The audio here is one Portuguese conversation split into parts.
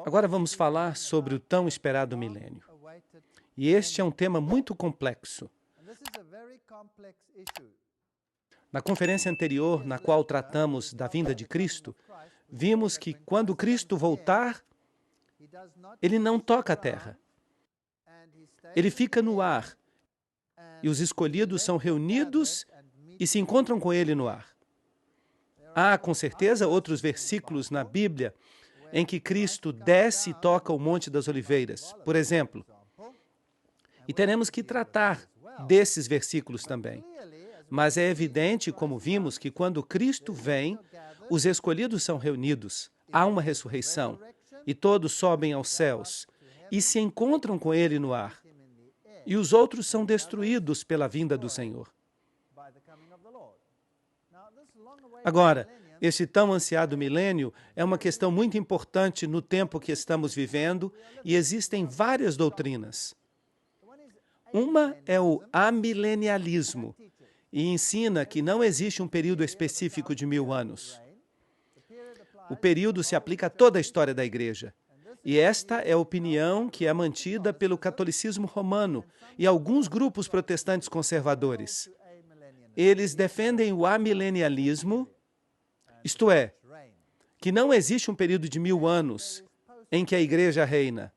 Agora vamos falar sobre o tão esperado milênio. E este é um tema muito complexo. Na conferência anterior, na qual tratamos da vinda de Cristo, vimos que quando Cristo voltar, ele não toca a terra. Ele fica no ar. E os escolhidos são reunidos e se encontram com ele no ar. Há, com certeza, outros versículos na Bíblia em que Cristo desce e toca o Monte das Oliveiras, por exemplo. E teremos que tratar desses versículos também. Mas é evidente, como vimos, que quando Cristo vem, os escolhidos são reunidos, há uma ressurreição, e todos sobem aos céus e se encontram com ele no ar. E os outros são destruídos pela vinda do Senhor. Agora, este tão ansiado milênio é uma questão muito importante no tempo que estamos vivendo e existem várias doutrinas. Uma é o amilenialismo e ensina que não existe um período específico de 1000 anos. O período se aplica a toda a história da Igreja. E esta é a opinião que é mantida pelo catolicismo romano e alguns grupos protestantes conservadores. Eles defendem o amilenialismo, isto é, que não existe um período de 1000 anos em que a Igreja reina.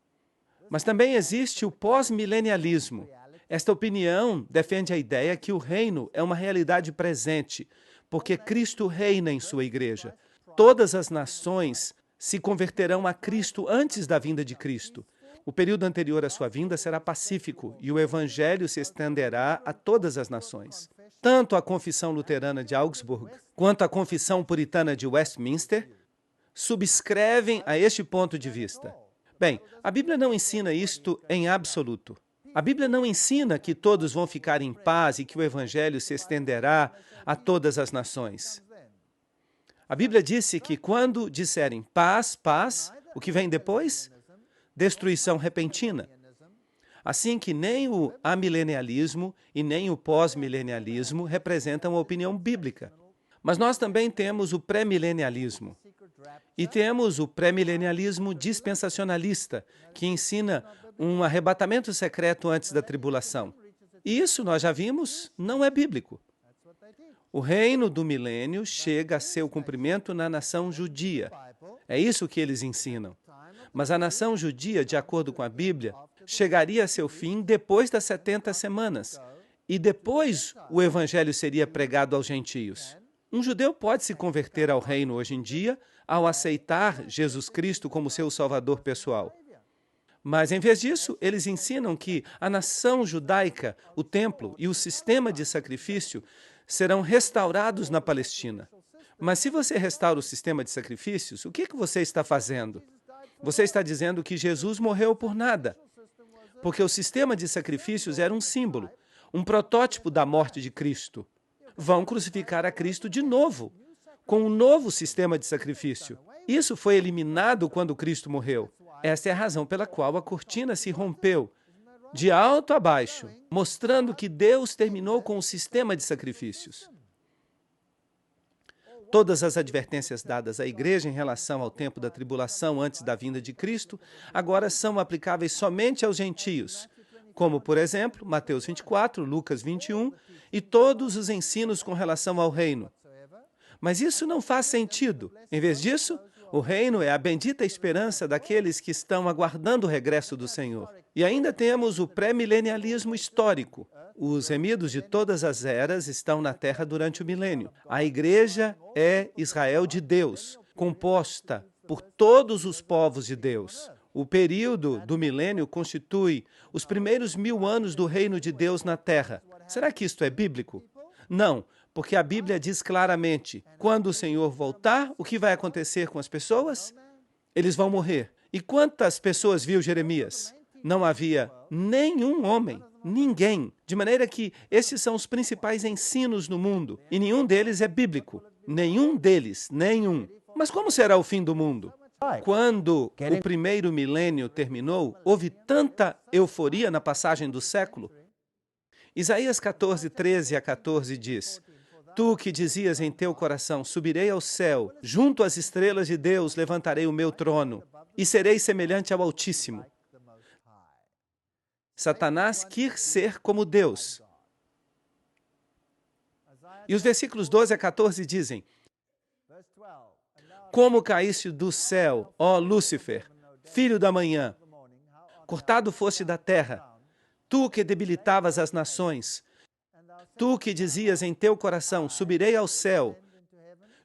Mas também existe o pós-milenialismo. Esta opinião defende a ideia que o reino é uma realidade presente, porque Cristo reina em sua Igreja. Todas as nações se converterão a Cristo antes da vinda de Cristo. O período anterior à sua vinda será pacífico e o Evangelho se estenderá a todas as nações. Tanto a Confissão Luterana de Augsburg quanto a Confissão Puritana de Westminster subscrevem a este ponto de vista. Bem, a Bíblia não ensina isto em absoluto. A Bíblia não ensina que todos vão ficar em paz e que o Evangelho se estenderá a todas as nações. A Bíblia disse que quando disserem paz, paz, o que vem depois? Destruição repentina. Assim que nem o amilenialismo e nem o pós-milenialismo representam a opinião bíblica. Mas nós também temos o pré-milenialismo. E temos o pré-milenialismo dispensacionalista, que ensina um arrebatamento secreto antes da tribulação. E isso, nós já vimos, não é bíblico. O reino do milênio chega a seu cumprimento na nação judia. É isso que eles ensinam. Mas a nação judia, de acordo com a Bíblia, chegaria a seu fim depois das 70 semanas. E depois o evangelho seria pregado aos gentios. Um judeu pode se converter ao reino hoje em dia ao aceitar Jesus Cristo como seu salvador pessoal. Mas, em vez disso, eles ensinam que a nação judaica, o templo e o sistema de sacrifício serão restaurados na Palestina. Mas se você restaura o sistema de sacrifícios, o que você está fazendo? Você está dizendo que Jesus morreu por nada, porque o sistema de sacrifícios era um símbolo, um protótipo da morte de Cristo. Vão crucificar a Cristo de novo, com um novo sistema de sacrifício. Isso foi eliminado quando Cristo morreu. Esta é a razão pela qual a cortina se rompeu, de alto a baixo, mostrando que Deus terminou com o sistema de sacrifícios. Todas as advertências dadas à igreja em relação ao tempo da tribulação antes da vinda de Cristo agora são aplicáveis somente aos gentios, como, por exemplo, Mateus 24, Lucas 21 e todos os ensinos com relação ao reino. Mas isso não faz sentido. Em vez disso, o reino é a bendita esperança daqueles que estão aguardando o regresso do Senhor. E ainda temos o pré-milenialismo histórico. Os remidos de todas as eras estão na terra durante o milênio. A igreja é Israel de Deus, composta por todos os povos de Deus. O período do milênio constitui os primeiros 1000 anos do reino de Deus na terra. Será que isto é bíblico? Não, porque a Bíblia diz claramente, quando o Senhor voltar, o que vai acontecer com as pessoas? Eles vão morrer. E quantas pessoas viu Jeremias? Não havia nenhum homem, ninguém. De maneira que esses são os principais ensinos no mundo, e nenhum deles é bíblico. Nenhum deles, nenhum. Mas como será o fim do mundo? Quando o primeiro milênio terminou, houve tanta euforia na passagem do século. Isaías 14, 13 a 14 diz, Tu que dizias em teu coração, subirei ao céu, junto às estrelas de Deus levantarei o meu trono, e serei semelhante ao Altíssimo. Satanás quis ser como Deus. E os versículos 12 a 14 dizem: Como caíste do céu, ó Lúcifer, filho da manhã, cortado foste da terra, tu que debilitavas as nações, tu que dizias em teu coração, subirei ao céu,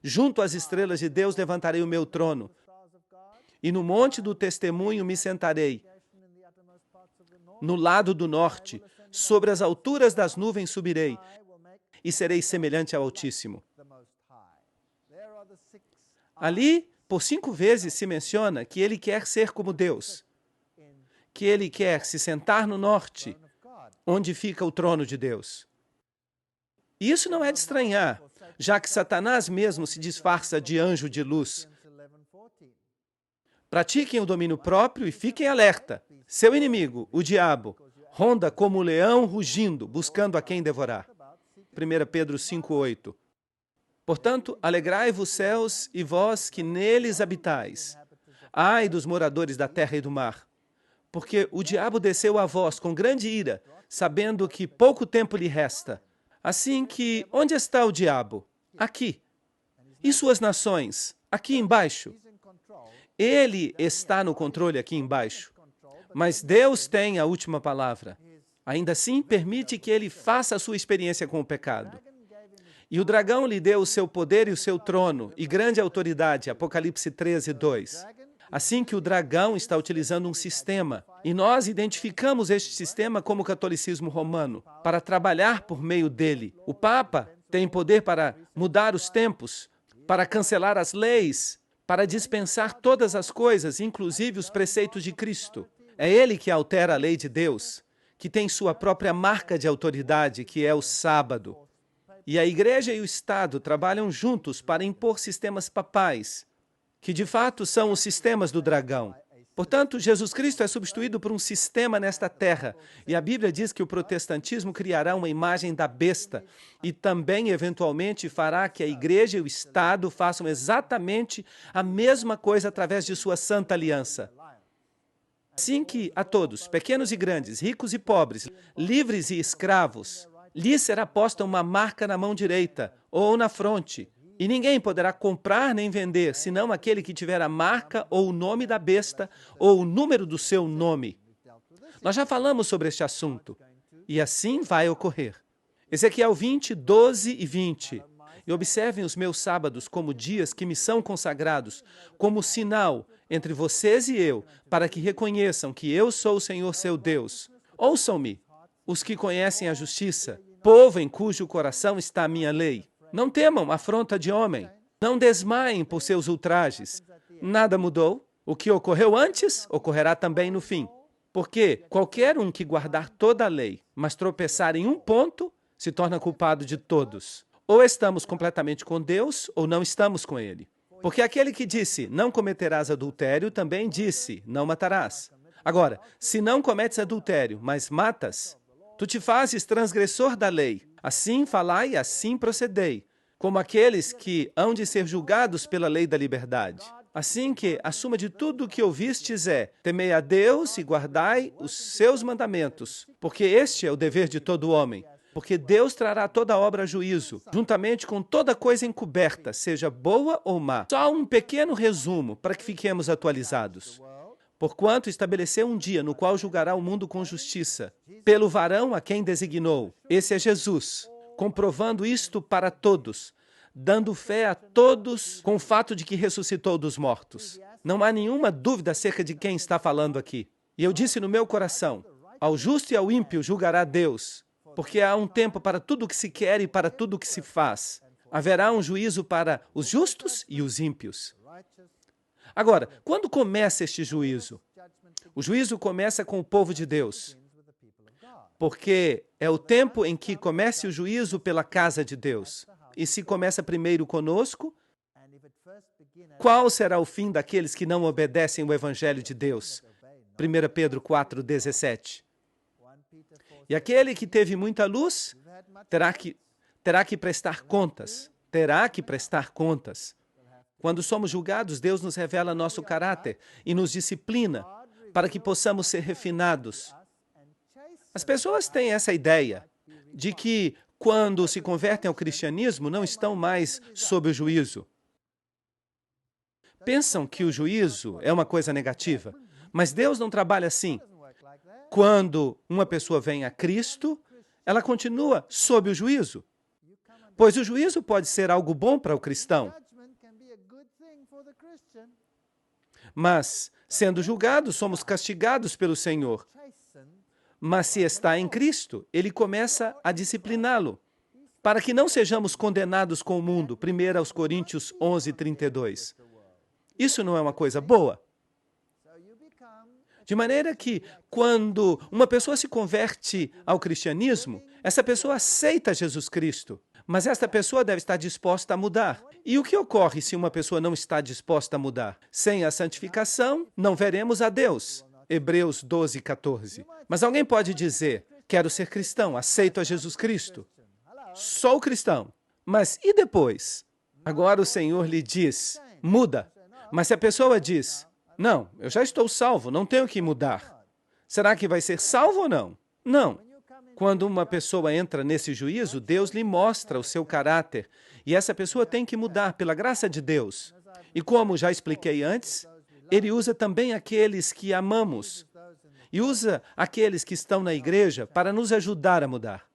junto às estrelas de Deus levantarei o meu trono, e no monte do testemunho me sentarei, no lado do norte, sobre as alturas das nuvens subirei, e serei semelhante ao Altíssimo. Ali, por 5 vezes, se menciona que ele quer ser como Deus, que ele quer se sentar no norte, onde fica o trono de Deus. E isso não é de estranhar, já que Satanás mesmo se disfarça de anjo de luz. Pratiquem o domínio próprio e fiquem alerta. Seu inimigo, o diabo, ronda como um leão rugindo, buscando a quem devorar. 1 Pedro 5:8. Portanto, alegrai-vos céus e vós que neles habitais. Ai dos moradores da terra e do mar, porque o diabo desceu a vós com grande ira, sabendo que pouco tempo lhe resta. Assim que, onde está o diabo? Aqui. E suas nações? Aqui embaixo. Ele está no controle aqui embaixo. Mas Deus tem a última palavra. Ainda assim, permite que ele faça a sua experiência com o pecado. E o dragão lhe deu o seu poder e o seu trono, e grande autoridade, Apocalipse 13:2. Assim que o dragão está utilizando um sistema, e nós identificamos este sistema como o catolicismo romano, para trabalhar por meio dele. O Papa tem poder para mudar os tempos, para cancelar as leis, para dispensar todas as coisas, inclusive os preceitos de Cristo. É ele que altera a lei de Deus, que tem sua própria marca de autoridade, que é o sábado. E a Igreja e o Estado trabalham juntos para impor sistemas papais, que de fato são os sistemas do dragão. Portanto, Jesus Cristo é substituído por um sistema nesta terra, e a Bíblia diz que o protestantismo criará uma imagem da besta e também, eventualmente, fará que a Igreja e o Estado façam exatamente a mesma coisa através de sua santa aliança. Assim que a todos, pequenos e grandes, ricos e pobres, livres e escravos, lhe será posta uma marca na mão direita ou na fronte, e ninguém poderá comprar nem vender, senão aquele que tiver a marca ou o nome da besta ou o número do seu nome. Nós já falamos sobre este assunto, e assim vai ocorrer. Ezequiel 20, 12 e 20. E observem os meus sábados como dias que me são consagrados, como sinal entre vocês e eu, para que reconheçam que eu sou o Senhor seu Deus. Ouçam-me, os que conhecem a justiça, povo em cujo coração está a minha lei. Não temam afronta de homem, não desmaiem por seus ultrajes. Nada mudou. O que ocorreu antes, ocorrerá também no fim. Porque qualquer um que guardar toda a lei, mas tropeçar em um ponto, se torna culpado de todos. Ou estamos completamente com Deus, ou não estamos com Ele. Porque aquele que disse, não cometerás adultério, também disse, não matarás. Agora, se não cometes adultério, mas matas, tu te fazes transgressor da lei. Assim falai e assim procedei, como aqueles que hão de ser julgados pela lei da liberdade. Assim que a suma de tudo o que ouvistes é, temei a Deus e guardai os seus mandamentos, porque este é o dever de todo homem. Porque Deus trará toda obra a juízo, juntamente com toda coisa encoberta, seja boa ou má. Só um pequeno resumo para que fiquemos atualizados. Porquanto estabeleceu um dia no qual julgará o mundo com justiça, pelo varão a quem designou. Esse é Jesus, comprovando isto para todos, dando fé a todos com o fato de que ressuscitou dos mortos. Não há nenhuma dúvida acerca de quem está falando aqui. E eu disse no meu coração, ao justo e ao ímpio julgará Deus, porque há um tempo para tudo o que se quer e para tudo o que se faz. Haverá um juízo para os justos e os ímpios. Agora, quando começa este juízo? O juízo começa com o povo de Deus, porque é o tempo em que começa o juízo pela casa de Deus. E se começa primeiro conosco, qual será o fim daqueles que não obedecem o Evangelho de Deus? 1 Pedro 4:17. E aquele que teve muita luz terá que prestar contas. Terá que prestar contas. Quando somos julgados, Deus nos revela nosso caráter e nos disciplina para que possamos ser refinados. As pessoas têm essa ideia de que, quando se convertem ao cristianismo, não estão mais sob o juízo. Pensam que o juízo é uma coisa negativa, mas Deus não trabalha assim. Quando uma pessoa vem a Cristo, ela continua sob o juízo, pois o juízo pode ser algo bom para o cristão. Mas, sendo julgados, somos castigados pelo Senhor. Mas se está em Cristo, Ele começa a discipliná-lo, para que não sejamos condenados com o mundo. 1 Coríntios 11:32. Isso não é uma coisa boa? De maneira que, quando uma pessoa se converte ao cristianismo, essa pessoa aceita Jesus Cristo, mas esta pessoa deve estar disposta a mudar. E o que ocorre se uma pessoa não está disposta a mudar? Sem a santificação, não veremos a Deus. Hebreus 12:14. Mas alguém pode dizer, quero ser cristão, aceito a Jesus Cristo. Sou cristão. Mas e depois? Agora o Senhor lhe diz, muda. Mas se a pessoa diz, não, eu já estou salvo, não tenho que mudar. Será que vai ser salvo ou não? Não. Quando uma pessoa entra nesse juízo, Deus lhe mostra o seu caráter. E essa pessoa tem que mudar pela graça de Deus. E como já expliquei antes, Ele usa também aqueles que amamos. E usa aqueles que estão na igreja para nos ajudar a mudar.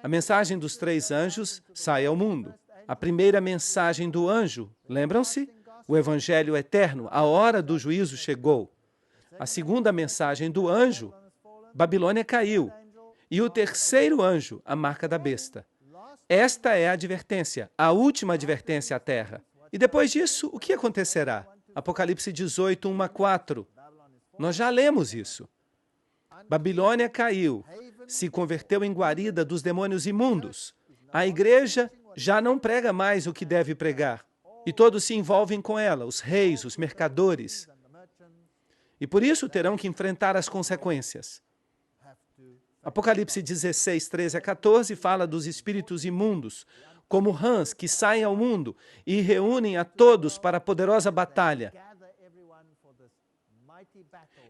A mensagem dos 3 anjos sai ao mundo. A primeira mensagem do anjo, lembram-se? O Evangelho eterno, a hora do juízo chegou. A segunda mensagem do anjo, Babilônia caiu. E o terceiro anjo, a marca da besta. Esta é a advertência, a última advertência à terra. E depois disso, o que acontecerá? Apocalipse 18, 1-4. Nós já lemos isso. Babilônia caiu, se converteu em guarida dos demônios imundos. A igreja já não prega mais o que deve pregar. E todos se envolvem com ela, os reis, os mercadores. E por isso terão que enfrentar as consequências. Apocalipse 16, 13-14 fala dos espíritos imundos, como rãs que saem ao mundo e reúnem a todos para a poderosa batalha.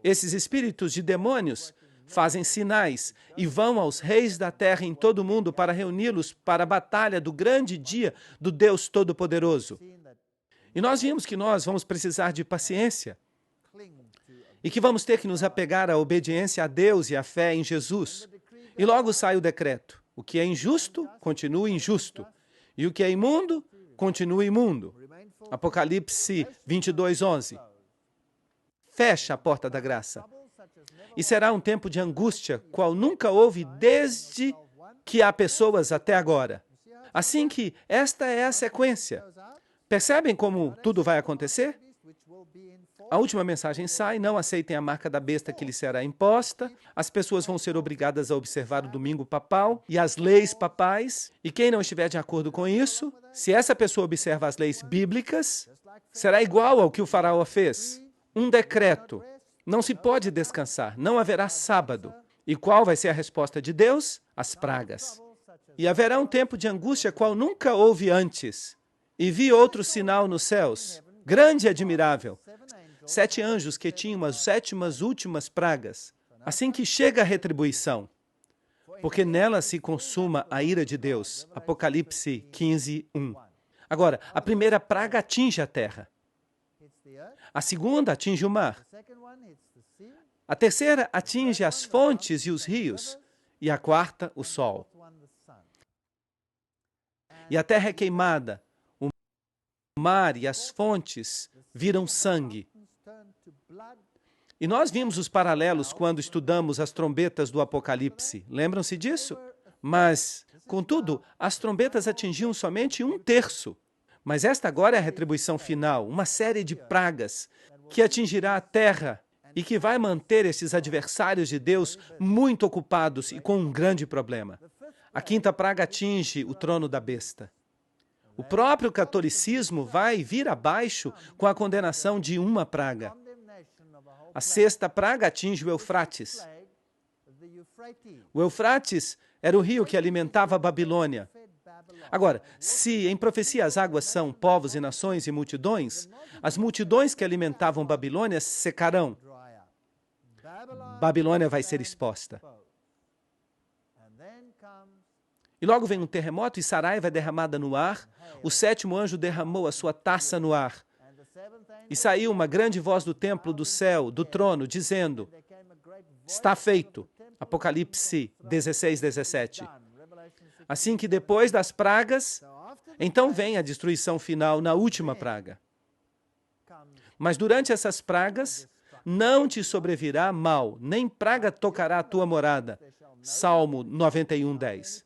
Esses espíritos de demônios fazem sinais e vão aos reis da terra em todo o mundo para reuni-los para a batalha do grande dia do Deus Todo-Poderoso. E nós vimos que nós vamos precisar de paciência e que vamos ter que nos apegar à obediência a Deus e à fé em Jesus. E logo sai o decreto. O que é injusto, continua injusto. E o que é imundo, continua imundo. Apocalipse 22, 11. Fecha a porta da graça. E será um tempo de angústia, qual nunca houve desde que há pessoas até agora. Assim que esta é a sequência. Percebem como tudo vai acontecer? A última mensagem sai, não aceitem a marca da besta que lhes será imposta, as pessoas vão ser obrigadas a observar o domingo papal e as leis papais, e quem não estiver de acordo com isso, se essa pessoa observa as leis bíblicas, será igual ao que o faraó fez. Um decreto. Não se pode descansar, não haverá sábado. E qual vai ser a resposta de Deus? As pragas. E haverá um tempo de angústia qual nunca houve antes. E vi outro sinal nos céus, grande e admirável. 7 anjos que tinham as 7ª últimas pragas. Assim que chega a retribuição, porque nela se consuma a ira de Deus. Apocalipse 15, 1. Agora, a primeira praga atinge a terra. A segunda atinge o mar. A terceira atinge as fontes e os rios. E a quarta, o sol. E a terra é queimada. O mar e as fontes viram sangue. E nós vimos os paralelos quando estudamos as trombetas do Apocalipse. Lembram-se disso? Mas, contudo, as trombetas atingiam somente 1/3. Mas esta agora é a retribuição final, uma série de pragas que atingirá a terra e que vai manter esses adversários de Deus muito ocupados e com um grande problema. A 5ª praga atinge o trono da besta. O próprio catolicismo vai vir abaixo com a condenação de uma praga. A 6ª praga atinge o Eufrates. O Eufrates era o rio que alimentava a Babilônia. Agora, se em profecia as águas são povos e nações e multidões, as multidões que alimentavam Babilônia secarão. Babilônia vai ser exposta. E logo vem um terremoto e Saraiva é derramada no ar. O sétimo anjo derramou a sua taça no ar. E saiu uma grande voz do templo, do céu, do trono, dizendo: está feito. Apocalipse 16, 17. Assim que depois das pragas, então vem a destruição final na última praga. Mas durante essas pragas, não te sobrevirá mal, nem praga tocará a tua morada. Salmo 91, 10.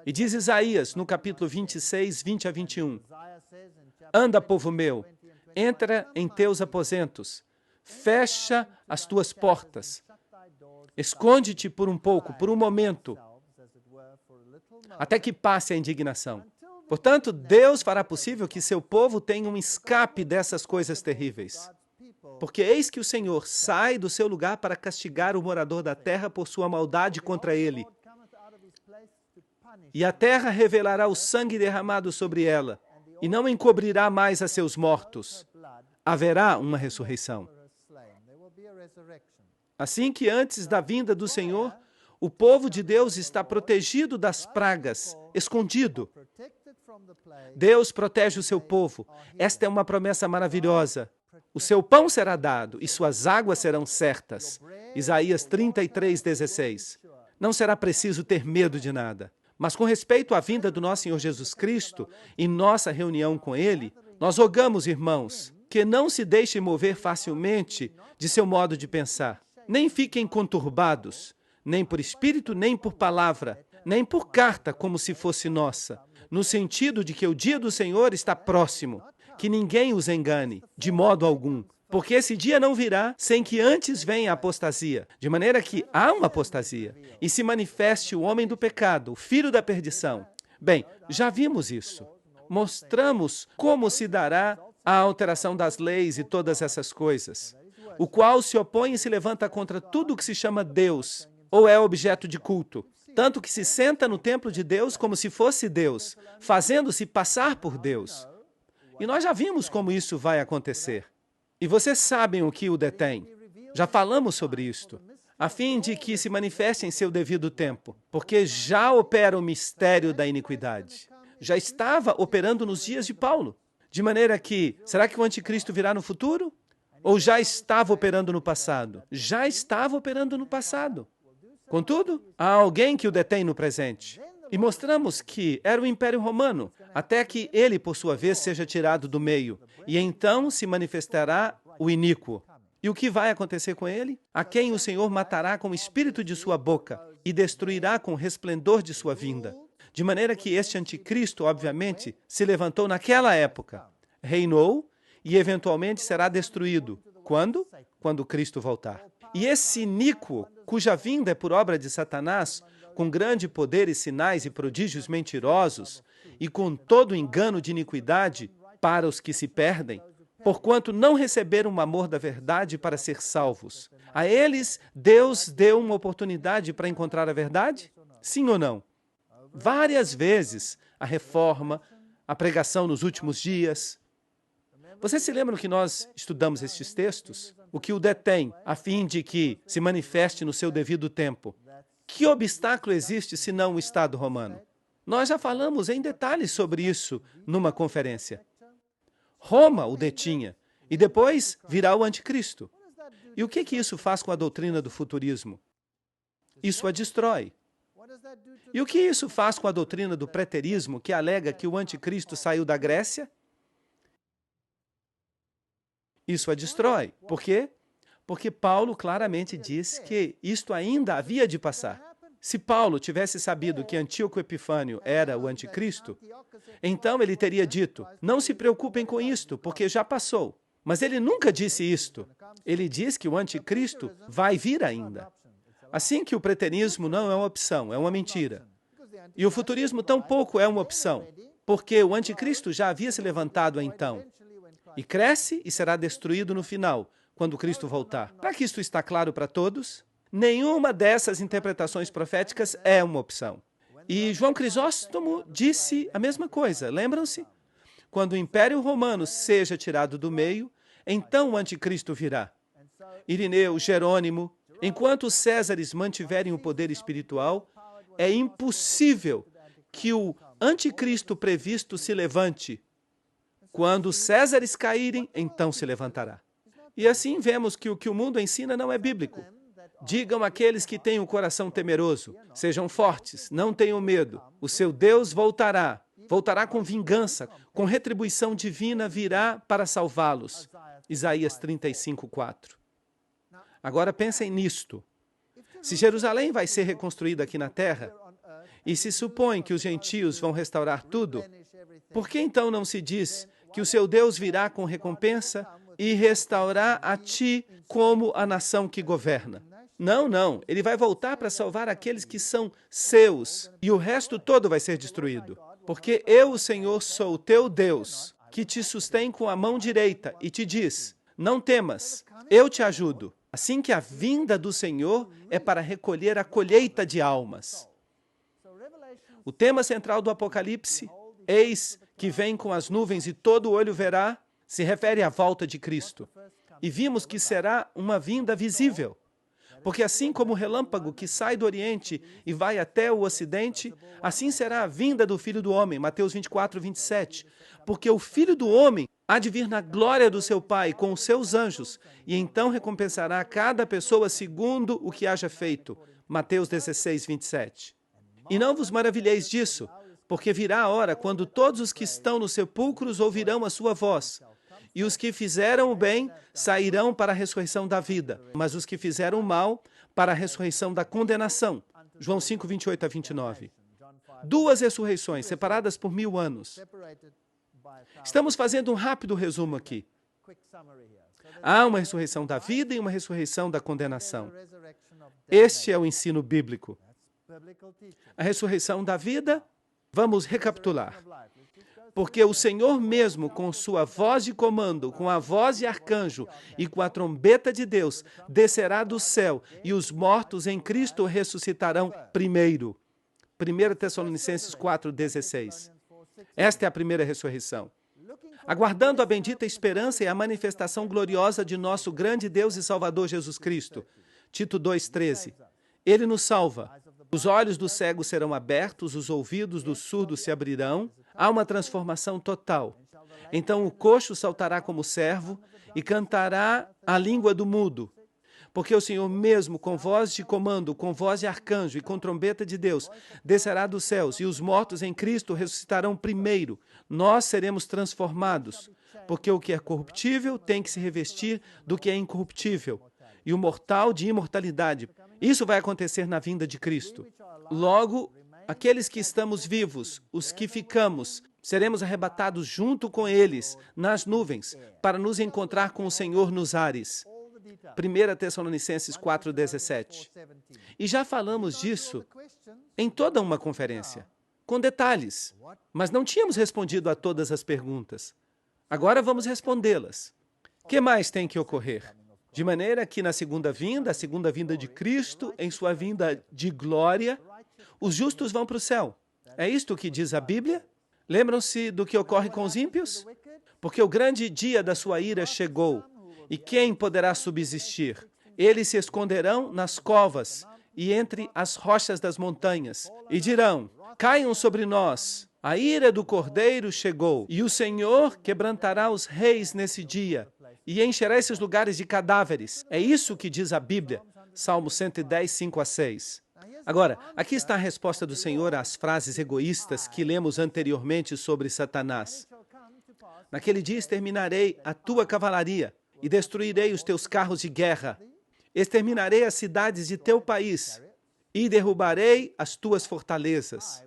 E diz Isaías, no capítulo 26, 20 a 21. Anda, povo meu, entra em teus aposentos, fecha as tuas portas, esconde-te por um pouco, por um momento, até que passe a indignação. Portanto, Deus fará possível que seu povo tenha um escape dessas coisas terríveis. Porque eis que o Senhor sai do seu lugar para castigar o morador da terra por sua maldade contra ele. E a terra revelará o sangue derramado sobre ela, e não encobrirá mais a seus mortos. Haverá uma ressurreição. Assim que antes da vinda do Senhor, o povo de Deus está protegido das pragas, escondido. Deus protege o seu povo. Esta é uma promessa maravilhosa. O seu pão será dado e suas águas serão certas. Isaías 33, 16. Não será preciso ter medo de nada. Mas com respeito à vinda do nosso Senhor Jesus Cristo e nossa reunião com Ele, nós rogamos, irmãos, que não se deixem mover facilmente de seu modo de pensar. Nem fiquem conturbados, nem por espírito, nem por palavra, nem por carta como se fosse nossa, no sentido de que o dia do Senhor está próximo, que ninguém os engane, de modo algum, porque esse dia não virá sem que antes venha a apostasia, de maneira que há uma apostasia, e se manifeste o homem do pecado, o filho da perdição. Bem, já vimos isso. Mostramos como se dará a alteração das leis e todas essas coisas, o qual se opõe e se levanta contra tudo que se chama Deus, ou é objeto de culto, tanto que se senta no templo de Deus como se fosse Deus, fazendo-se passar por Deus. E nós já vimos como isso vai acontecer. E vocês sabem o que o detém. Já falamos sobre isto, a fim de que se manifeste em seu devido tempo, porque já opera o mistério da iniquidade. Já estava operando nos dias de Paulo. De maneira que, será que o anticristo virá no futuro? Ou já estava operando no passado? Já estava operando no passado. Contudo, há alguém que o detém no presente. E mostramos que era o Império Romano, até que ele, por sua vez, seja tirado do meio. E então se manifestará o iníquo. E o que vai acontecer com ele? A quem o Senhor matará com o espírito de sua boca e destruirá com o resplendor de sua vinda. De maneira que este anticristo, obviamente, se levantou naquela época, reinou e eventualmente será destruído. Quando? Quando Cristo voltar. E esse iníquo, cuja vinda é por obra de Satanás, com grande poder e sinais e prodígios mentirosos, e com todo o engano de iniquidade para os que se perdem, porquanto não receberam o amor da verdade para ser salvos. A eles, Deus deu uma oportunidade para encontrar a verdade? Sim ou não? Várias vezes, a reforma, a pregação nos últimos dias. Vocês se lembram que nós estudamos estes textos? O que o detém, a fim de que se manifeste no seu devido tempo. Que obstáculo existe senão o Estado romano? Nós já falamos em detalhes sobre isso numa conferência. Roma o detinha, e depois virá o anticristo. E o que isso faz com a doutrina do futurismo? Isso a destrói. E o que isso faz com a doutrina do preterismo, que alega que o anticristo saiu da Grécia? Isso a destrói. Por quê? Porque Paulo claramente diz que isto ainda havia de passar. Se Paulo tivesse sabido que Antíoco Epifânio era o anticristo, então ele teria dito, não se preocupem com isto, porque já passou. Mas ele nunca disse isto. Ele diz que o anticristo vai vir ainda. Assim que o preterismo não é uma opção, é uma mentira. E o futurismo tampouco é uma opção, porque o anticristo já havia se levantado então. E cresce e será destruído no final, quando Cristo voltar. Para que isto está claro para todos, nenhuma dessas interpretações proféticas é uma opção. E João Crisóstomo disse a mesma coisa, lembram-se? Quando o Império Romano seja tirado do meio, então o anticristo virá. Irineu, Jerônimo, enquanto os Césares mantiverem o poder espiritual, é impossível que o anticristo previsto se levante. Quando os Césares caírem, então se levantará. E assim vemos que o mundo ensina não é bíblico. Digam àqueles que têm o coração temeroso, sejam fortes, não tenham medo. O seu Deus voltará com vingança, com retribuição divina virá para salvá-los. Isaías 35:4. Agora pensem nisto. Se Jerusalém vai ser reconstruída aqui na terra, e se supõe que os gentios vão restaurar tudo, por que então não se diz que o seu Deus virá com recompensa e restaurar a ti como a nação que governa? Não, não. Ele vai voltar para salvar aqueles que são seus, e o resto todo vai ser destruído. Porque eu, o Senhor, sou o teu Deus, que te sustém com a mão direita e te diz, não temas, eu te ajudo. Assim que a vinda do Senhor é para recolher a colheita de almas. O tema central do Apocalipse, eis que vem com as nuvens e todo olho verá, se refere à volta de Cristo. E vimos que será uma vinda visível. Porque assim como o relâmpago que sai do Oriente e vai até o Ocidente, assim será a vinda do Filho do Homem, Mateus 24:27. Porque o Filho do Homem há de vir na glória do seu Pai com os seus anjos, e então recompensará cada pessoa segundo o que haja feito, Mateus 16:27. E não vos maravilheis disso, porque virá a hora quando todos os que estão nos sepulcros ouvirão a sua voz. E os que fizeram o bem sairão para a ressurreição da vida, mas os que fizeram o mal para a ressurreição da condenação. João 5:28-29. Duas ressurreições separadas por 1000 anos. Estamos fazendo um rápido resumo aqui. Há uma ressurreição da vida e uma ressurreição da condenação. Este é o ensino bíblico. A ressurreição da vida, vamos recapitular. Porque o Senhor mesmo, com sua voz de comando, com a voz de arcanjo e com a trombeta de Deus, descerá do céu e os mortos em Cristo ressuscitarão primeiro. 1 Tessalonicenses 4:16. Esta é a primeira ressurreição. Aguardando a bendita esperança e a manifestação gloriosa de nosso grande Deus e Salvador Jesus Cristo. Tito 2:13. Ele nos salva. Os olhos dos cegos serão abertos, os ouvidos dos surdos se abrirão. Há uma transformação total. Então o coxo saltará como servo e cantará a língua do mudo. Porque o Senhor mesmo, com voz de comando, com voz de arcanjo e com trombeta de Deus, descerá dos céus, e os mortos em Cristo ressuscitarão primeiro. Nós seremos transformados, porque o que é corruptível tem que se revestir do que é incorruptível, e o mortal de imortalidade. Isso vai acontecer na vinda de Cristo. Logo, aqueles que estamos vivos, os que ficamos, seremos arrebatados junto com eles nas nuvens para nos encontrar com o Senhor nos ares. 1 Tessalonicenses 4:17. E já falamos disso em toda uma conferência, com detalhes, mas não tínhamos respondido a todas as perguntas. Agora vamos respondê-las. O que mais tem que ocorrer? De maneira que na segunda vinda, a segunda vinda de Cristo, em sua vinda de glória, os justos vão para o céu. É isto que diz a Bíblia? Lembram-se do que ocorre com os ímpios? Porque o grande dia da sua ira chegou, e quem poderá subsistir? Eles se esconderão nas covas e entre as rochas das montanhas, e dirão, caiam sobre nós, a ira do Cordeiro chegou, e o Senhor quebrantará os reis nesse dia, e encherá esses lugares de cadáveres. É isso que diz a Bíblia, Salmo 110, 5-6. Agora, aqui está a resposta do Senhor às frases egoístas que lemos anteriormente sobre Satanás. Naquele dia exterminarei a tua cavalaria e destruirei os teus carros de guerra. Exterminarei as cidades de teu país e derrubarei as tuas fortalezas.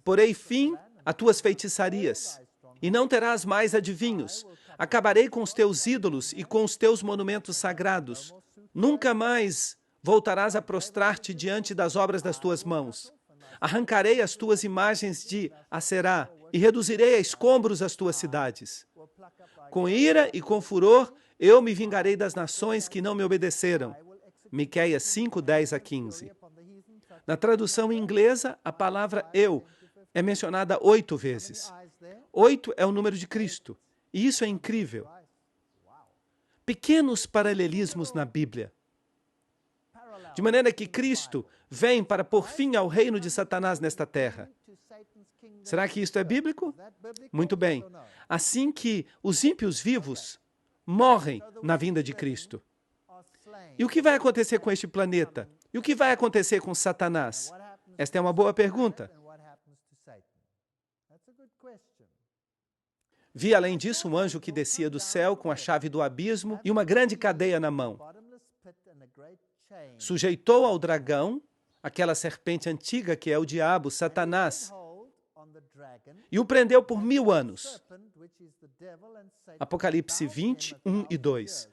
Porei fim a tuas feitiçarias e não terás mais adivinhos. Acabarei com os teus ídolos e com os teus monumentos sagrados. Nunca mais voltarás a prostrar-te diante das obras das tuas mãos. Arrancarei as tuas imagens de Aserá e reduzirei a escombros as tuas cidades. Com ira e com furor, eu me vingarei das nações que não me obedeceram. Miqueias 5, 10-15. Na tradução inglesa, a palavra eu é mencionada 8 vezes. 8 é o número de Cristo. E isso é incrível. Pequenos paralelismos na Bíblia. De maneira que Cristo vem para pôr fim ao reino de Satanás nesta terra. Será que isto é bíblico? Muito bem. Assim que os ímpios vivos morrem na vinda de Cristo. E o que vai acontecer com este planeta? E o que vai acontecer com Satanás? Esta é uma boa pergunta. Vi, além disso, um anjo que descia do céu com a chave do abismo e uma grande cadeia na mão. Sujeitou ao dragão, aquela serpente antiga que é o diabo, Satanás, e o prendeu por 1000 anos. Apocalipse 20, 1 e 2.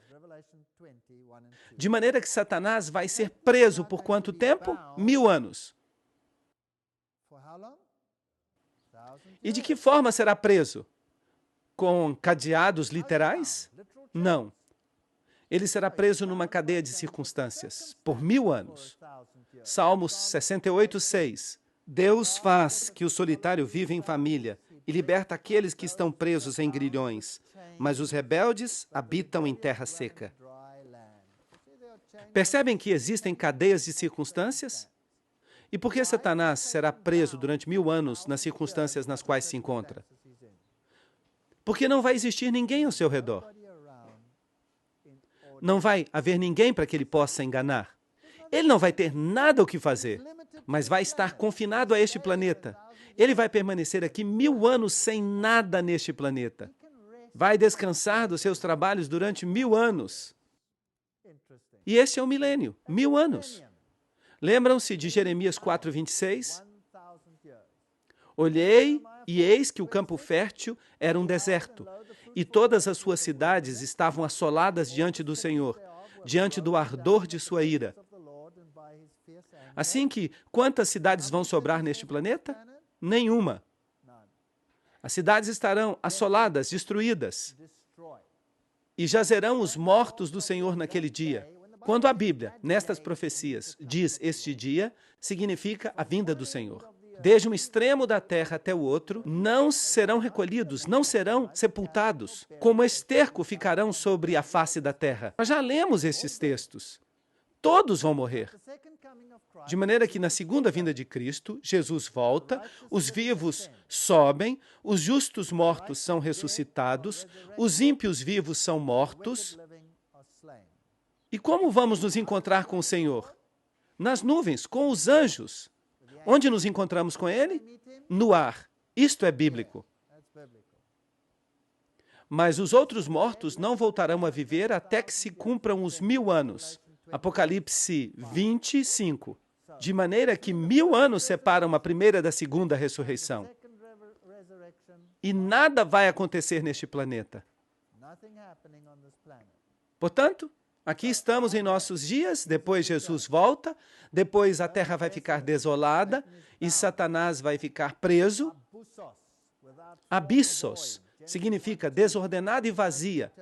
De maneira que Satanás vai ser preso por quanto tempo? 1000 anos. E de que forma será preso? Com cadeados literais? Não. Ele será preso numa cadeia de circunstâncias, por 1000 anos. Salmos 68, 6. Deus faz que o solitário viva em família e liberta aqueles que estão presos em grilhões, mas os rebeldes habitam em terra seca. Percebem que existem cadeias de circunstâncias? E por que Satanás será preso durante 1000 anos nas circunstâncias nas quais se encontra? Porque não vai existir ninguém ao seu redor. Não vai haver ninguém para que ele possa enganar. Ele não vai ter nada o que fazer, mas vai estar confinado a este planeta. Ele vai permanecer aqui 1000 anos sem nada neste planeta. Vai descansar dos seus trabalhos durante 1000 anos. E este é o milênio, 1000 anos. Lembram-se de Jeremias 4:26? Olhei e eis que o campo fértil era um deserto, e todas as suas cidades estavam assoladas diante do Senhor, diante do ardor de sua ira. Assim que, quantas cidades vão sobrar neste planeta? Nenhuma. As cidades estarão assoladas, destruídas, e jazerão os mortos do Senhor naquele dia. Quando a Bíblia, nestas profecias, diz este dia, significa a vinda do Senhor. Desde um extremo da terra até o outro, não serão recolhidos, não serão sepultados. Como esterco ficarão sobre a face da terra. Nós já lemos estes textos. Todos vão morrer. De maneira que na segunda vinda de Cristo, Jesus volta, os vivos sobem, os justos mortos são ressuscitados, os ímpios vivos são mortos. E como vamos nos encontrar com o Senhor? Nas nuvens, com os anjos. Onde nos encontramos com Ele? No ar. Isto é bíblico. Mas os outros mortos não voltarão a viver até que se cumpram os 1000 anos. Apocalipse 25. De maneira que 1000 anos separam a primeira da segunda ressurreição. E nada vai acontecer neste planeta. Portanto, aqui estamos em nossos dias, depois Jesus volta, depois a terra vai ficar desolada e Satanás vai ficar preso. Abissos significa desordenada e vazia.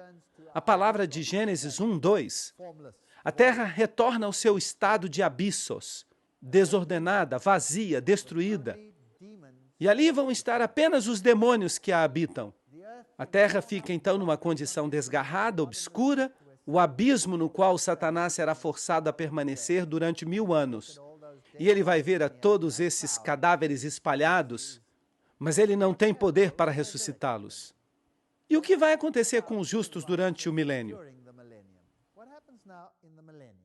A palavra de Gênesis 1:2. A terra retorna ao seu estado de abissos, desordenada, vazia, destruída. E ali vão estar apenas os demônios que a habitam. A terra fica então numa condição desgarrada, obscura, o abismo no qual Satanás será forçado a permanecer durante 1000 anos. E ele vai ver a todos esses cadáveres espalhados, mas ele não tem poder para ressuscitá-los. E o que vai acontecer com os justos durante o milênio?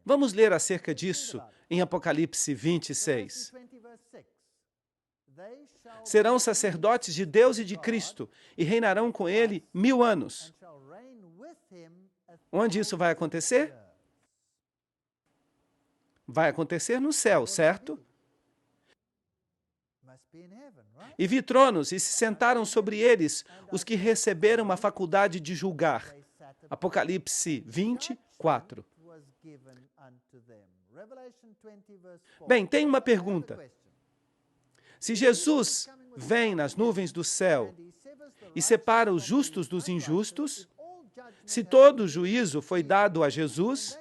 Vamos ler acerca disso em Apocalipse 26. Serão sacerdotes de Deus e de Cristo e reinarão com ele 1000 anos. Onde isso vai acontecer? Vai acontecer no céu, certo? E vi tronos e se sentaram sobre eles os que receberam a faculdade de julgar. Apocalipse 24. Bem, tem uma pergunta. Se Jesus vem nas nuvens do céu e separa os justos dos injustos, se todo o juízo foi dado a Jesus,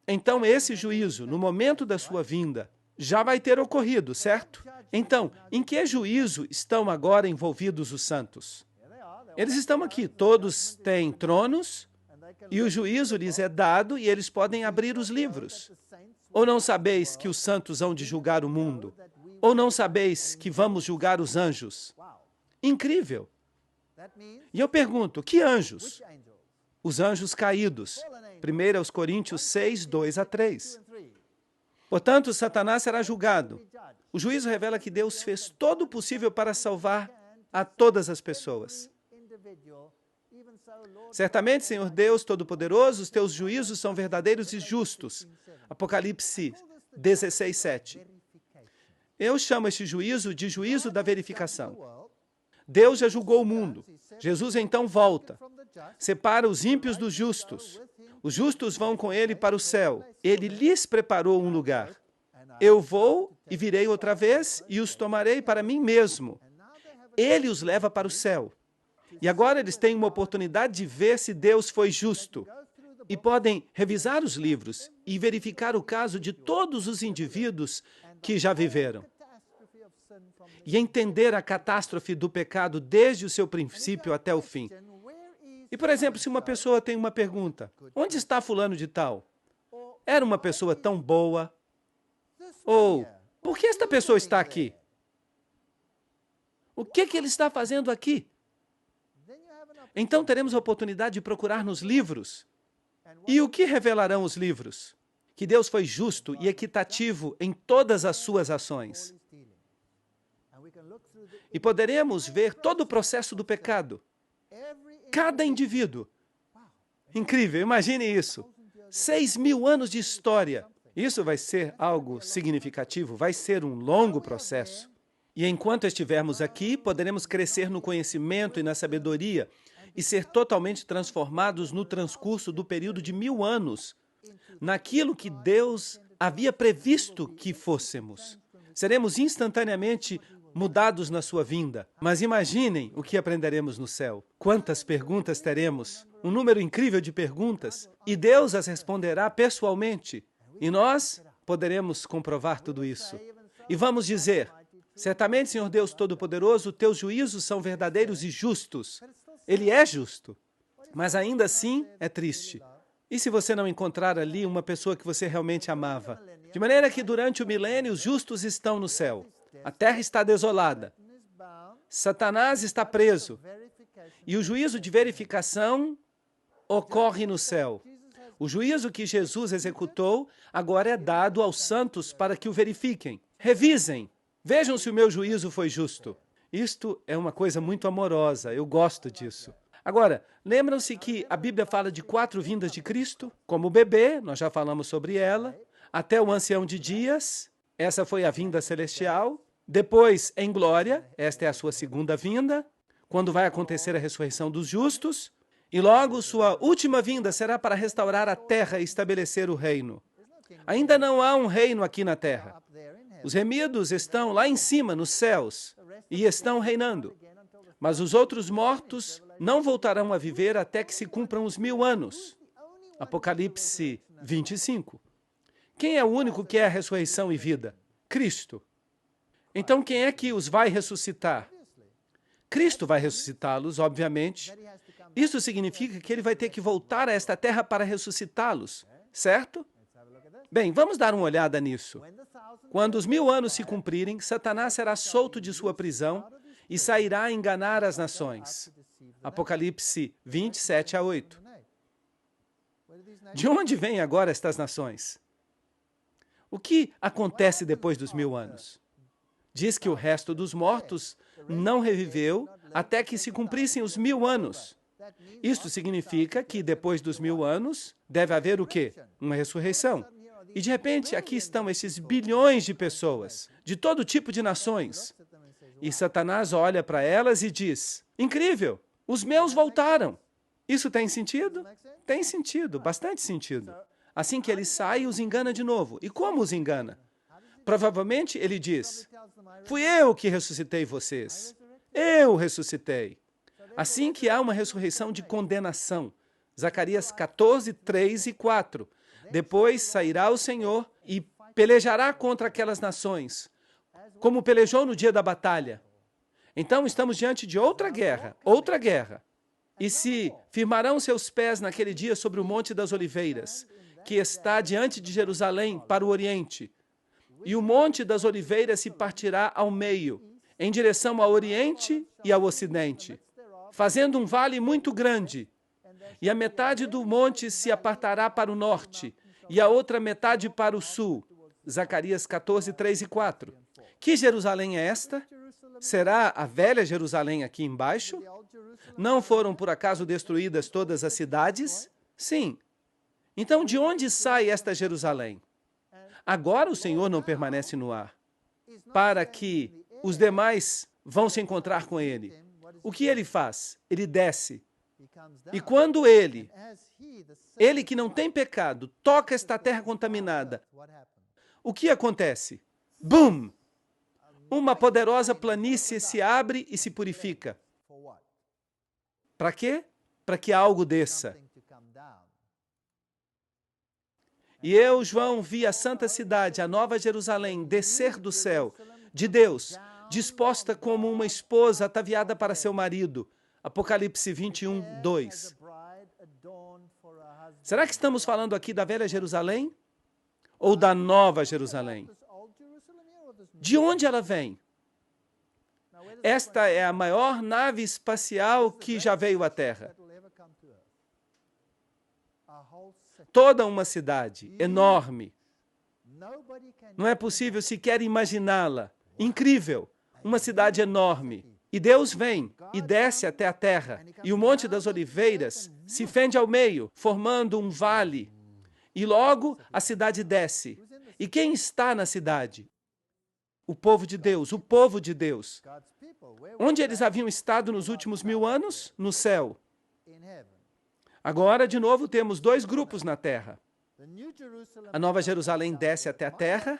então esse juízo, no momento da sua vinda, já vai ter ocorrido, certo? Então, em que juízo estão agora envolvidos os santos? Eles estão aqui, todos têm tronos, e o juízo lhes é dado e eles podem abrir os livros. Ou não sabeis que os santos hão de julgar o mundo? Ou não sabeis que vamos julgar os anjos? Incrível! E eu pergunto, que anjos? Os anjos caídos. 1 Coríntios 6, 2 a 3. Portanto, Satanás será julgado. O juízo revela que Deus fez todo o possível para salvar a todas as pessoas. Certamente, Senhor Deus Todo-Poderoso, os teus juízos são verdadeiros e justos. Apocalipse 16, 7. Eu chamo este juízo de juízo da verificação. Deus já julgou o mundo. Jesus então volta. Separa os ímpios dos justos. Os justos vão com ele para o céu. Ele lhes preparou um lugar. Eu vou e virei outra vez e os tomarei para mim mesmo. Ele os leva para o céu. E agora eles têm uma oportunidade de ver se Deus foi justo. E podem revisar os livros e verificar o caso de todos os indivíduos que já viveram. E entender a catástrofe do pecado desde o seu princípio até o fim. E, por exemplo, se uma pessoa tem uma pergunta, onde está fulano de tal? Era uma pessoa tão boa? Ou, por que esta pessoa está aqui? O que ele está fazendo aqui? Então teremos a oportunidade de procurar nos livros. E o que revelarão os livros? Que Deus foi justo e equitativo em todas as suas ações. E poderemos ver todo o processo do pecado. Cada indivíduo. Incrível, imagine isso. 6.000 anos de história. Isso vai ser algo significativo, vai ser um longo processo. E enquanto estivermos aqui, poderemos crescer no conhecimento e na sabedoria e ser totalmente transformados no transcurso do período de 1.000 anos, naquilo que Deus havia previsto que fôssemos. Seremos instantaneamente mudados na sua vinda. Mas imaginem o que aprenderemos no céu. Quantas perguntas teremos? Um número incrível de perguntas. E Deus as responderá pessoalmente. E nós poderemos comprovar tudo isso. E vamos dizer, certamente, Senhor Deus Todo-Poderoso, teus juízos são verdadeiros e justos. Ele é justo, mas ainda assim é triste. E se você não encontrar ali uma pessoa que você realmente amava? De maneira que durante o milênio os justos estão no céu. A terra está desolada. Satanás está preso. E o juízo de verificação ocorre no céu. O juízo que Jesus executou agora é dado aos santos para que o verifiquem. Revisem. Vejam se o meu juízo foi justo. Isto é uma coisa muito amorosa, eu gosto disso. Agora, lembram-se que a Bíblia fala de 4 vindas de Cristo? Como o bebê, nós já falamos sobre ela, até o ancião de dias, essa foi a vinda celestial. Depois, em glória, esta é a sua segunda vinda, quando vai acontecer a ressurreição dos justos. E logo, sua última vinda será para restaurar a terra e estabelecer o reino. Ainda não há um reino aqui na terra. Os remidos estão lá em cima, nos céus, e estão reinando. Mas os outros mortos não voltarão a viver até que se cumpram os 1000 anos. Apocalipse 25. Quem é o único que é a ressurreição e vida? Cristo. Então, quem é que os vai ressuscitar? Cristo vai ressuscitá-los, obviamente. Isso significa que ele vai ter que voltar a esta terra para ressuscitá-los, certo? Bem, vamos dar uma olhada nisso. Quando os 1000 anos se cumprirem, Satanás será solto de sua prisão e sairá a enganar as nações. Apocalipse 27 a 8. De onde vêm agora estas nações? O que acontece depois dos 1000 anos? Diz que o resto dos mortos não reviveu até que se cumprissem os 1000 anos. Isto significa que depois dos 1000 anos deve haver o quê? Uma ressurreição. E de repente aqui estão esses bilhões de pessoas, de todo tipo de nações. E Satanás olha para elas e diz, incrível, os meus voltaram. Isso tem sentido? Tem sentido, bastante sentido. Assim que ele sai, os engana de novo. E como os engana? Provavelmente ele diz, fui eu que ressuscitei vocês. Eu ressuscitei. Assim que há uma ressurreição de condenação. Zacarias 14, 3 e 4. Depois sairá o Senhor e pelejará contra aquelas nações, como pelejou no dia da batalha. Então estamos diante de outra guerra, outra guerra. E se firmarão seus pés naquele dia sobre o Monte das Oliveiras, que está diante de Jerusalém para o oriente, e o Monte das Oliveiras se partirá ao meio, em direção ao oriente e ao ocidente, fazendo um vale muito grande, e a metade do monte se apartará para o norte, e a outra metade para o sul. Zacarias 14, 3 e 4. Que Jerusalém é esta? Será a velha Jerusalém aqui embaixo? Não foram por acaso destruídas todas as cidades? Sim. Então, de onde sai esta Jerusalém? Agora o Senhor não permanece no ar, para que os demais vão se encontrar com ele. O que ele faz? Ele desce. E quando ele que não tem pecado, toca esta terra contaminada, o que acontece? Bum! Uma poderosa planície se abre e se purifica. Para quê? Para que algo desça. E eu, João, vi a santa cidade, a nova Jerusalém, descer do céu, de Deus, disposta como uma esposa ataviada para seu marido. Apocalipse 21, 2. Será que estamos falando aqui da velha Jerusalém? Ou da nova Jerusalém? De onde ela vem? Esta é a maior nave espacial que já veio à Terra. Toda uma cidade enorme. Não é possível sequer imaginá-la. Incrível. Uma cidade enorme. E Deus vem e desce até a terra. E o Monte das Oliveiras se fende ao meio, formando um vale. E logo a cidade desce. E quem está na cidade? O povo de Deus, o povo de Deus. Onde eles haviam estado nos últimos 1000 anos? No céu. Agora, de novo, temos dois grupos na terra. A nova Jerusalém desce até a terra.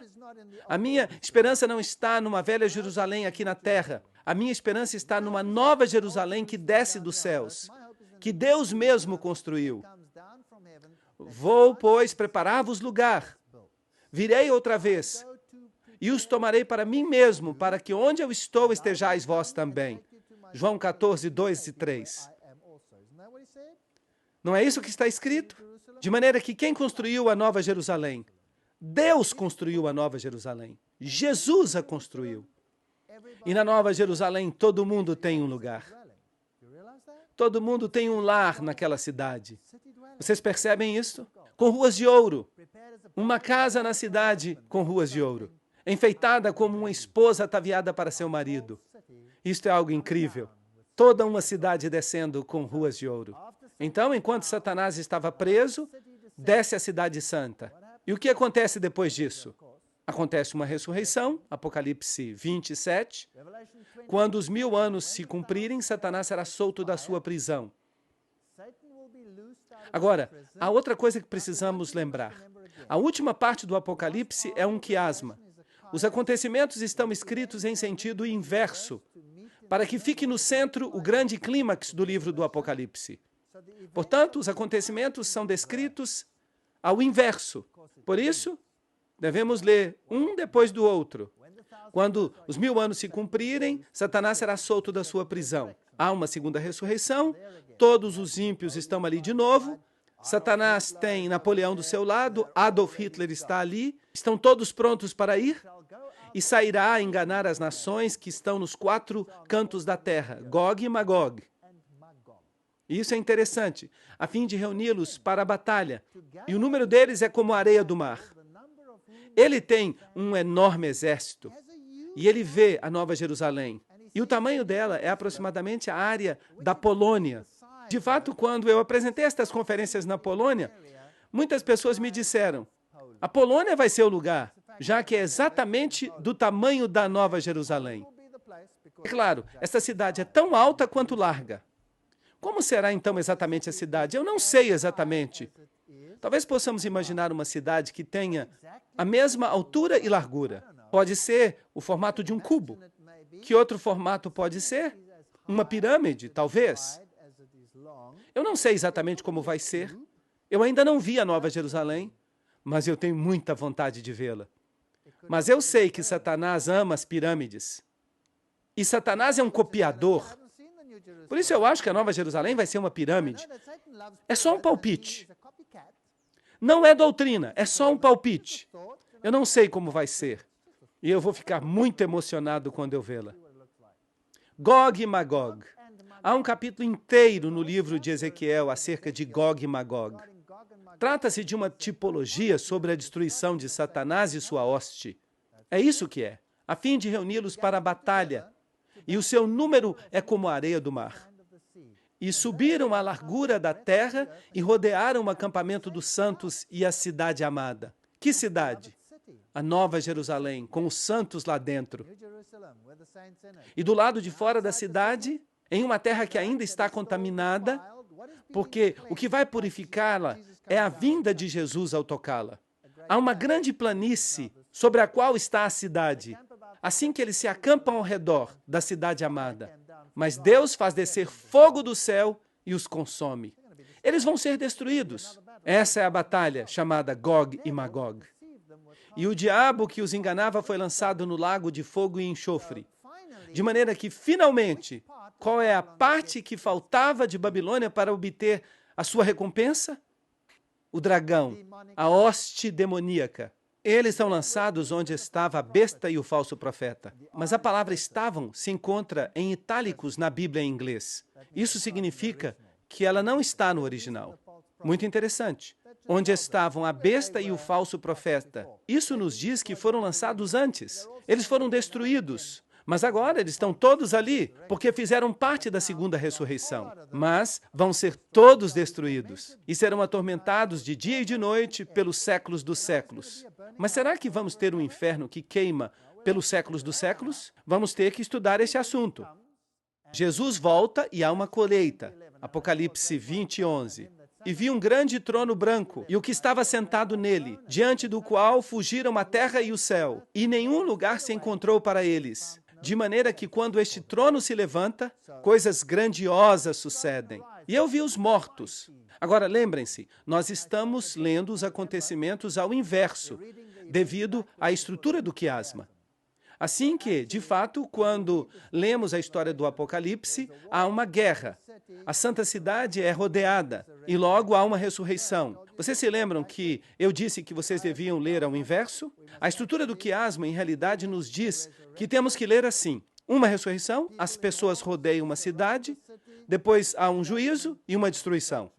A minha esperança não está numa velha Jerusalém aqui na terra. A minha esperança está numa nova Jerusalém que desce dos céus, que Deus mesmo construiu. Vou, pois, preparar-vos lugar. Virei outra vez e os tomarei para mim mesmo, para que onde eu estou estejais vós também. João 14, 2 e 3. Não é isso que está escrito? De maneira que quem construiu a nova Jerusalém? Deus construiu a nova Jerusalém. Jesus a construiu. E na nova Jerusalém todo mundo tem um lugar. Todo mundo tem um lar naquela cidade. Vocês percebem isso? Com ruas de ouro. Uma casa na cidade com ruas de ouro. Enfeitada como uma esposa ataviada para seu marido. Isto é algo incrível. Toda uma cidade descendo com ruas de ouro. Então, enquanto Satanás estava preso, desce a cidade santa. E o que acontece depois disso? Acontece uma ressurreição, Apocalipse 27. Quando os 1000 anos se cumprirem, Satanás será solto da sua prisão. Agora, há outra coisa que precisamos lembrar. A última parte do Apocalipse é um quiasma. Os acontecimentos estão escritos em sentido inverso, para que fique no centro o grande clímax do livro do Apocalipse. Portanto, os acontecimentos são descritos ao inverso. Por isso, devemos ler um depois do outro. Quando os 1000 anos se cumprirem, Satanás será solto da sua prisão. Há uma segunda ressurreição, todos os ímpios estão ali de novo. Satanás tem Napoleão do seu lado, Adolf Hitler está ali, estão todos prontos para ir e sairá a enganar as nações que estão nos 4 cantos da terra, Gog e Magog. E isso é interessante, a fim de reuni-los para a batalha. E o número deles é como a areia do mar. Ele tem um enorme exército. E ele vê a Nova Jerusalém. E o tamanho dela é aproximadamente a área da Polônia. De fato, quando eu apresentei estas conferências na Polônia, muitas pessoas me disseram, a Polônia vai ser o lugar, já que é exatamente do tamanho da Nova Jerusalém. É claro, esta cidade é tão alta quanto larga. Como será então exatamente a cidade? Eu não sei exatamente. Talvez possamos imaginar uma cidade que tenha a mesma altura e largura. Pode ser o formato de um cubo. Que outro formato pode ser? Uma pirâmide, talvez. Eu não sei exatamente como vai ser. Eu ainda não vi a Nova Jerusalém, mas eu tenho muita vontade de vê-la. Mas eu sei que Satanás ama as pirâmides. E Satanás é um copiador. Por isso eu acho que a Nova Jerusalém vai ser uma pirâmide. É só um palpite. Não é doutrina, é só um palpite. Eu não sei como vai ser. E eu vou ficar muito emocionado quando eu vê-la. Gog e Magog. Há um capítulo inteiro no livro de Ezequiel acerca de Gog e Magog. Trata-se de uma tipologia sobre a destruição de Satanás e sua hoste. É isso que é, a fim de reuni-los para a batalha. E o seu número é como a areia do mar. E subiram a largura da terra e rodearam o acampamento dos santos e a cidade amada. Que cidade? A Nova Jerusalém, com os santos lá dentro. E do lado de fora da cidade, em uma terra que ainda está contaminada, porque o que vai purificá-la é a vinda de Jesus ao tocá-la. Há uma grande planície sobre a qual está a cidade, assim que eles se acampam ao redor da cidade amada. Mas Deus faz descer fogo do céu e os consome. Eles vão ser destruídos. Essa é a batalha chamada Gog e Magog. E o diabo que os enganava foi lançado no lago de fogo e enxofre. De maneira que, finalmente, qual é a parte que faltava de Babilônia para obter a sua recompensa? O dragão, a hoste demoníaca. Eles são lançados onde estava a besta e o falso profeta. Mas a palavra estavam se encontra em itálicos na Bíblia em inglês. Isso significa que ela não está no original. Muito interessante. Onde estavam a besta e o falso profeta. Isso nos diz que foram lançados antes. Eles foram destruídos. Mas agora eles estão todos ali, porque fizeram parte da segunda ressurreição. Mas vão ser todos destruídos e serão atormentados de dia e de noite pelos séculos dos séculos. Mas será que vamos ter um inferno que queima pelos séculos dos séculos? Vamos ter que estudar esse assunto. Jesus volta e há uma colheita. Apocalipse 20, 11. E vi um grande trono branco, e o que estava sentado nele, diante do qual fugiram a terra e o céu, e nenhum lugar se encontrou para eles. De maneira que quando este trono se levanta, coisas grandiosas sucedem. E eu vi os mortos. Agora, lembrem-se, nós estamos lendo os acontecimentos ao inverso, devido à estrutura do quiasma. Assim que, de fato, quando lemos a história do Apocalipse, há uma guerra. A santa cidade é rodeada e logo há uma ressurreição. Vocês se lembram que eu disse que vocês deviam ler ao inverso? A estrutura do quiasma, em realidade, nos diz que temos que ler assim. Uma ressurreição, as pessoas rodeiam uma cidade, depois há um juízo e uma destruição.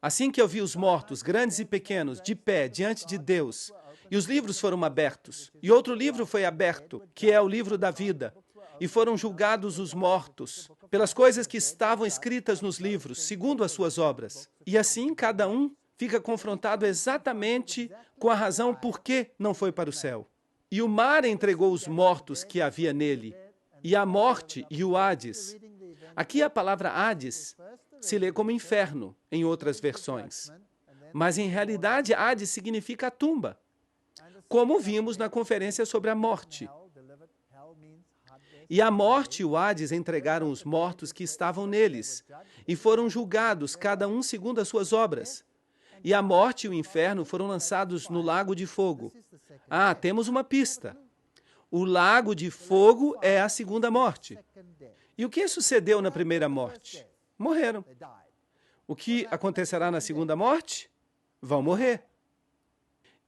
Assim que eu vi os mortos, grandes e pequenos, de pé diante de Deus, e os livros foram abertos. E outro livro foi aberto, que é o livro da vida. E foram julgados os mortos pelas coisas que estavam escritas nos livros, segundo as suas obras. E assim, cada um fica confrontado exatamente com a razão por que não foi para o céu. E o mar entregou os mortos que havia nele, e a morte e o Hades. Aqui a palavra Hades se lê como inferno, em outras versões. Mas, em realidade, Hades significa a tumba, como vimos na conferência sobre a morte. E a morte e o Hades entregaram os mortos que estavam neles, e foram julgados, cada um segundo as suas obras. E a morte e o inferno foram lançados no lago de fogo. Ah, temos uma pista. O lago de fogo é a segunda morte. E o que sucedeu na primeira morte? Morreram. O que acontecerá na segunda morte? Vão morrer.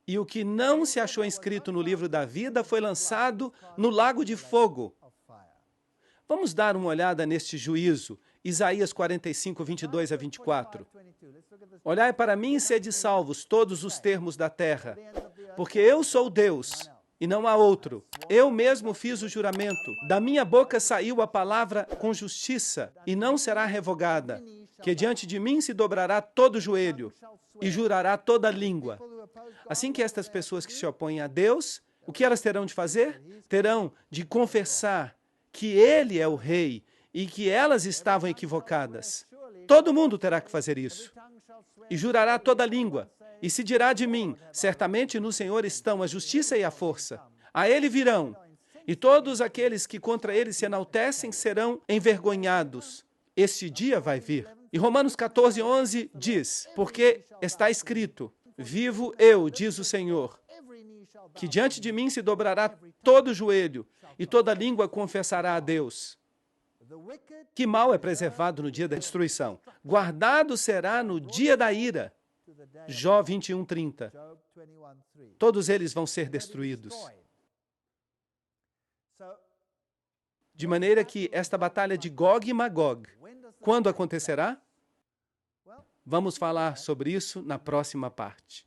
E o que não se achou inscrito no livro da vida foi lançado no lago de fogo. Vamos dar uma olhada neste juízo, Isaías 45, 22 a 24. Olhai para mim e sede salvos, todos os termos da terra, porque eu sou Deus, e não há outro. Eu mesmo fiz o juramento. Da minha boca saiu a palavra com justiça, e não será revogada, que diante de mim se dobrará todo joelho, e jurará toda língua. Assim que estas pessoas que se opõem a Deus, o que elas terão de fazer? Terão de confessar que Ele é o Rei e que elas estavam equivocadas. Todo mundo terá que fazer isso. E jurará toda língua. E se dirá de mim, certamente no Senhor estão a justiça e a força. A Ele virão. E todos aqueles que contra Ele se enaltecem serão envergonhados. Este dia vai vir. E Romanos 14, 11 diz, porque está escrito, vivo eu, diz o Senhor, que diante de mim se dobrará todo joelho e toda língua confessará a Deus. Que mal é preservado no dia da destruição? Guardado será no dia da ira. Jó 21:30. Todos eles vão ser destruídos. De maneira que esta batalha de Gog e Magog, quando acontecerá? Vamos falar sobre isso na próxima parte.